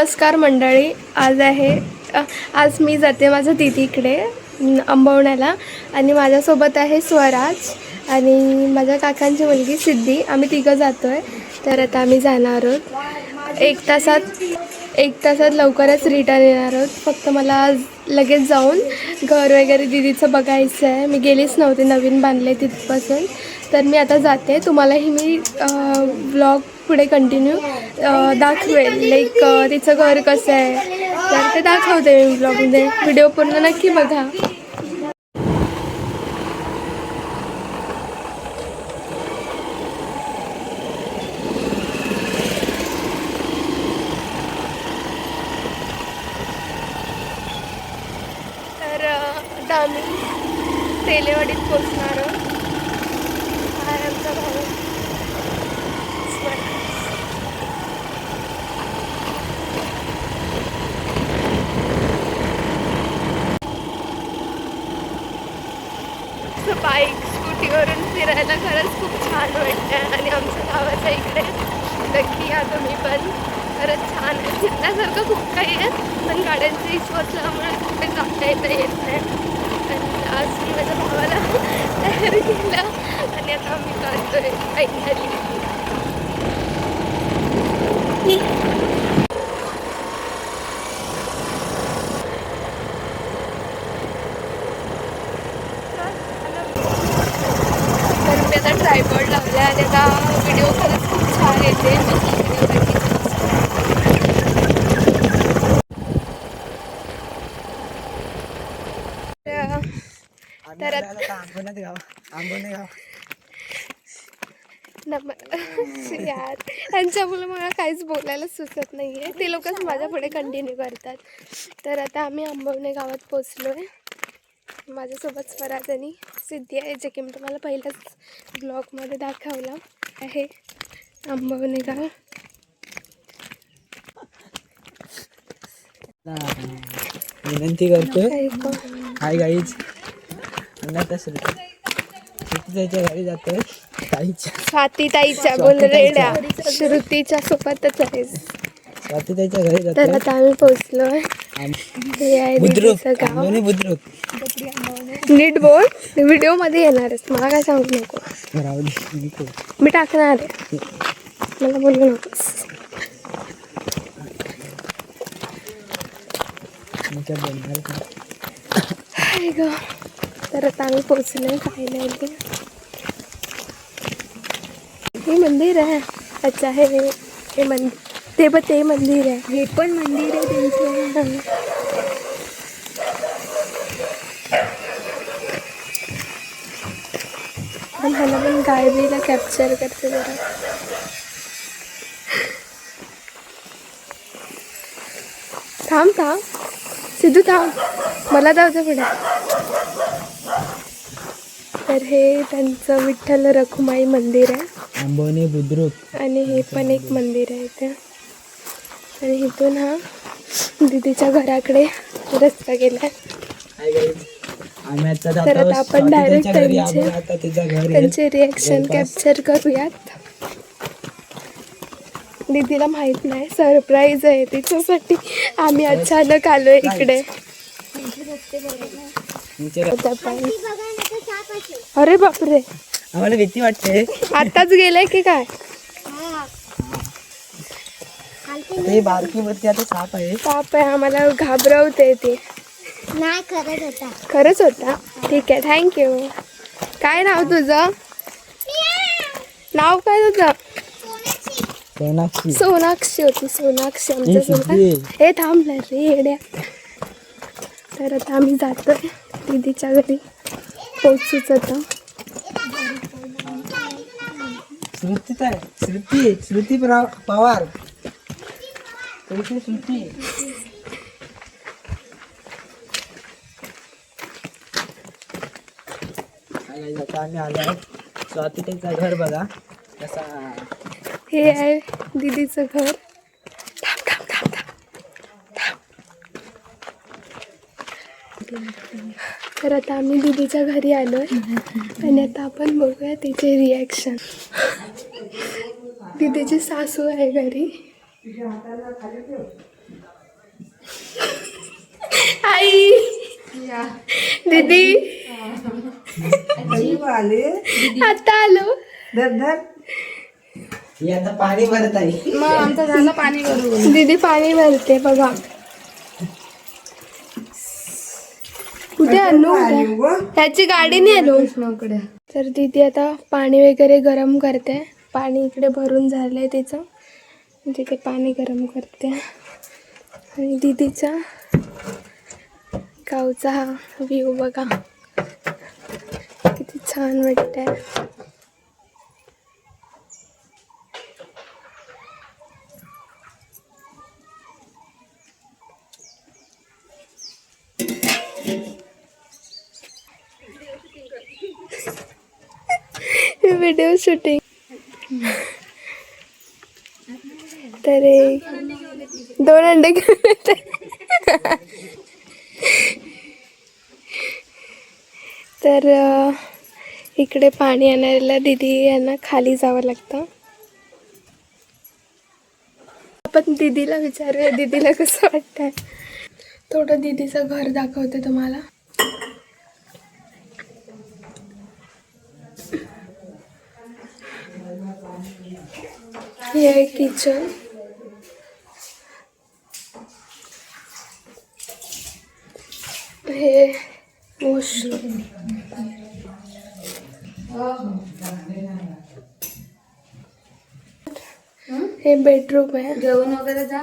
नमस्कार मंडळी. आज मी जाते माझ्या दीदीकडे अंबवण्याला आणि माझ्यासोबत आहे स्वराज आणि माझ्या काकांची मुलगी सिद्धी. आम्ही तिघं जातो आहे. तर आता आम्ही जाणार आहोत. एक तासात लवकरच रिटर्न येणार आहोत. फक्त मला आज लगेच जाऊन घर वगैरे दीदीचं बघायचं आहे. मी गेलीच नव्हते, नवीन बांधले तिथपासून. तर मी आता जाते. तुम्हालाही मी व्लॉग पुढे कंटिन्यू दाखवेल. तिचं घर कसं आहे तर ते दाखवते मी व्लॉगमध्ये. व्हिडिओ पूर्ण नक्की बघा. तर आता आम्ही तेलेवाडीत पोचणार आहोत. हा आहे आमचा भाऊ. बाईक स्कूटीवरून फिरायला खरंच खूप छान वाटतं आणि आमच्या गावाच्या इकडे नक्की या तुम्ही पण. खरंच छान आहे. फिरण्यासारखं खूप काही आहे पण गाड्यांचा इश्यू असल्यामुळे कुठे जाता येत नाही. आणि आज मी माझ्या भावाला तयार केलं आणि आता आम्ही करतोय फायनली. ट्रायपॉड लावला आणि आता व्हिडिओ खरंच खूप छान येते. यार त्यांच्यामुळे मला काहीच बोलायला सुचत नाही आहे. ते लोकच माझ्या पुढे कंटिन्यू करतात. तर आता आम्ही अंबवणे गावात पोचलो आहे. माझ्यासोबत स्वराज आणि सिद्धी आहे, जे की मी तुम्हाला पहिल्याच ब्लॉगमध्ये दाखवलं आहे. अंबवणे गाव. विनंती करतोय. Hi guys. श्रुतीच्या घरी जातोय. स्वातीताईच्या बोल रेड्या. श्रुतीच्या सोबतच आहे. स्वातीताईच्या घरी जातोय. तर आता आम्ही पोचलोय. हे आहे दीदीचं गाव. नीट बोल. व्हिडिओ मध्ये येणारच, मला काय सांगू नको. मी टाकणार आहे, मला बोलू नकोस. तर आता आम्ही पोचलोय फायनली. हे मंदिर आहे. अच्छा हे मंदिर ते मंदिर आहे. हे पण मंदिर आहे त्यांचं. ह्याला पण गायबीला कॅप्चर करते जरा. थांब सिद्धू थांब, मला जायचं पुढे. तर हे त्यांचं विठ्ठल रखुमाई मंदिर आहे. अंबवणे बुद्रुक. आणि हे पण एक मंदिर आहे इथे. आणि इथून हा दीदीच्या घराकडे रस्ता गेलाय. तर आता आपण डायरेक्ट त्यांचे रिॲक्शन कॅप्चर करूयात. दीदीला माहित नाही, सरप्राईज आहे तिच्यासाठी. आम्ही अचानक आलोय इकडे. अरे बापरे, आम्हाला भीती वाटते. आताच गेलाय की काय? बारकी वरती आता साप आहे. आम्हाला घाबरवते ते. नाही, खरंच होता. ठीक आहे, थँक्यू. काय नाव तुझं? नाव काय तुझं? सोनाक्षी होती. सोनाक्षी आमच्या सोबत. हे थांबलं रे येड्या. तर आता आम्ही जातोय दीदीच्या घरी. पोचूच आता. श्रुती पवार. श्रुती. आम्ही आलो. स्वातीचं घर बघा कसा. हे आहे दीदीचं घर. तर आता आम्ही दीदीच्या घरी आलोय आणि आता आपण बघूया तिचे रिॲक्शन. दीदीची सासू आहे घरी. आई दीदी आता आलो. ही आता पाणी भरत आहे. मग आमचं झालं पाणी भरून. दीदी पाणी भरते बघा. कुठे आणू त्याची गाडी नाही आलो. कृष्णाकडे तर दीदी आता पाणी वगैरे गरम करते. पाणी इकडे भरून झालंय तिचं. तिथे पाणी गरम करते आणि दीदीचा गावचा हा व्ह्यू बघा किती छान वाटतंय. Video shooting. तर 2 अंडे घेऊन येते. तर इकडे पाणी आणायला दीदी यांना खाली जावं लागतं. आपण दीदीला विचारूया दीदीला कसं वाटतंय. थोडं दीदीचं घर दाखवते तुम्हाला. हे आहे किचन. हे वॉशरूम. हे बेडरूम आहे. जेवण वगैरे जा.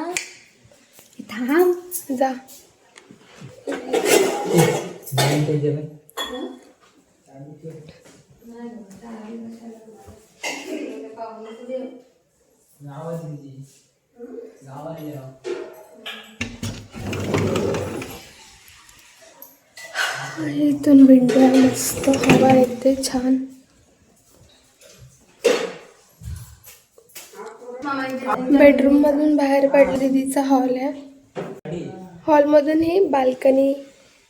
थांब जा. इथून विंडो आहे, मस्त हवा येते छान. बेडरूम मधून बाहेर पडले दीदीचा हॉल आहे. हॉलमधून ही बाल्कनी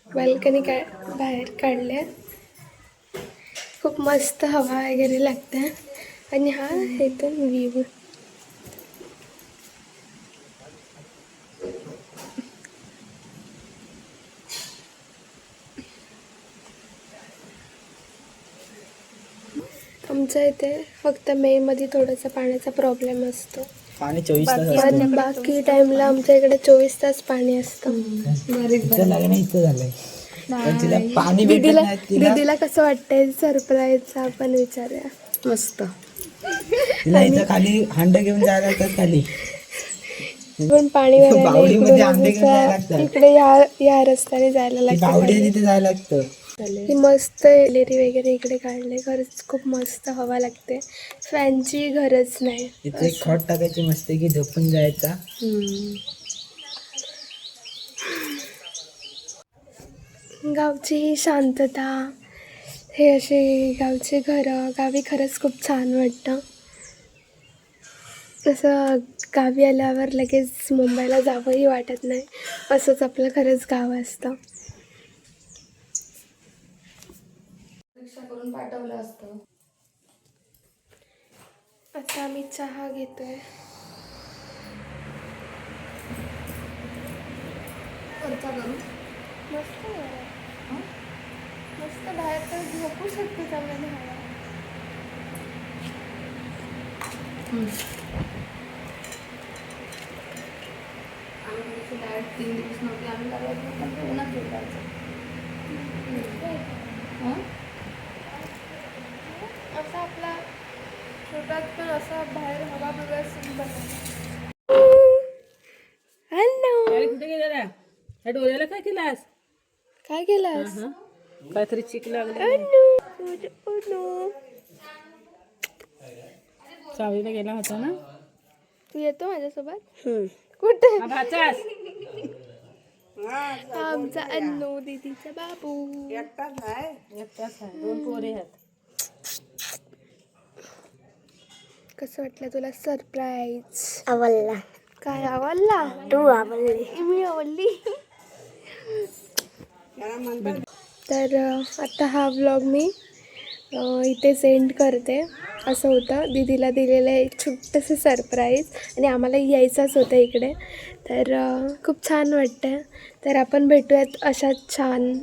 बाहेर काढल्या. खूप मस्त हवा वगैरे लागते आणि हा इथून व्ह्यू. आमच्या इथे फक्त मे मध्ये थोडासा पाण्याचा प्रॉब्लेम असतो. पाणी 24 तास पण बाकी टाइमला आमच्या इकडे 24 तास पाणी असतं. इथं झालंय. पण तिला पाणी भेटत नाही. दीदीला कसं वाटतंय सरप्राईज आपण विचारूया. मस्त. तिला इथं खाली हांड घेऊन जायला लागतात खाली. पण पाणी भरायला बावडीमध्ये हांडे घेऊन जायला इकडून लागतात. इकडे या रस्त्याने जायला लागतं. बावडी तिथे जायला लागतं. ही मस्त एलईडी वगैरे इकडे काढले. खरंच खूप मस्त हवा लागते. फॅनची गरज नाही. इथे एक खट टाकायची मस्त की झोपून जायचा. गावची ही शांतता, हे असे गावचे घरं, गावी खरंच खूप छान वाटतं. असं गावी आल्यावर लगेच मुंबईला जावंही वाटत नाही. असंच आपलं खरंच गाव असतं. रिक्षा करून पाठवलं असतं. आता आम्ही चहा घेतोय. खर्चा करू. मस्त आहे. मस्त बाहेर तर झोपू शकतो त्यामध्ये हवा. आम्ही डायरेक्ट 3 दिवस नव्हते. आम्ही लागलो पण ते उन्हात झोपायचं. असं आपला छोटात पण असा बाहेर हवा बघायला बनवला. हॅलो. कुठे गेलेला? त्या डोळ्याला काय केलास? काय केलास? काहीतरी चिक लागलं. अनु. चावीला गेला होता ना. तू येतो माझ्यासोबत? कुठे? आमचा अन्नू दीदीचा बाबू. एकटाच आहे. 2 पोरे आहेत. कसं वाटलं तुला सरप्राईज? आवडला. काय आवडला? तू आवडली. मी आवडली. तर आता हा व्लॉग मी इथे सेंड करते. असं होतं, दीदीला दिलेलं एक छोटंसं सरप्राईज आणि आम्हाला यायचंच होतं इकडे. तर खूप छान वाटतं. तर आपण भेटूयात अशाच छान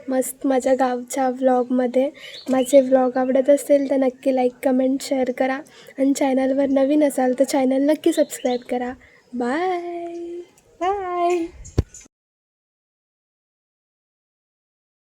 मस्त माझ्या गावच्या व्लॉगमध्ये. माझे व्लॉग आवडत असेल तर नक्की लाईक कमेंट शेअर करा आणि चॅनलवर नवीन असाल तर चॅनल नक्की सबस्क्राईब करा. बाय.